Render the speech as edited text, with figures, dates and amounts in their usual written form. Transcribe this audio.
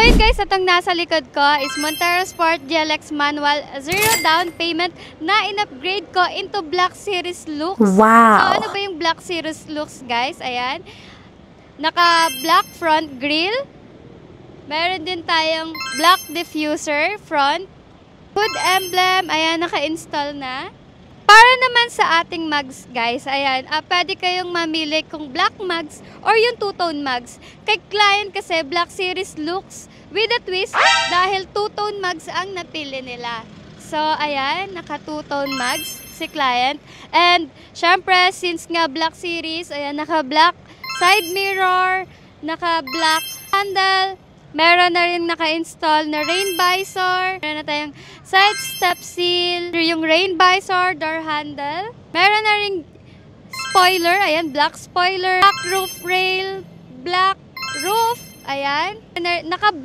So yun guys, itong nasa likod ko is Montero Sport GLX manual, zero down payment na in-upgrade ko into Black Series looks. Wow! So ano ba yung Black Series looks guys? Ayan. Naka-black front grille. Meron din tayong black diffuser front. Hood emblem, ayan, naka-install na. Para naman sa ating mugs, guys, ayan, pwede kayong mamili kung black mugs or yung two-tone mugs. Kay client kasi, Black Series looks with a twist dahil two-tone mugs ang napili nila. So, ayan, naka two-tone mugs si client. And, syempre, since nga Black Series, ayan, naka-black side mirror, naka-black handle, meron na rin naka-install na rain visor. Meron na tayong side step seal, yung rain visor, door handle. Meron na rin spoiler, ayan, black spoiler, black roof rail, black roof, ayan. Naka-black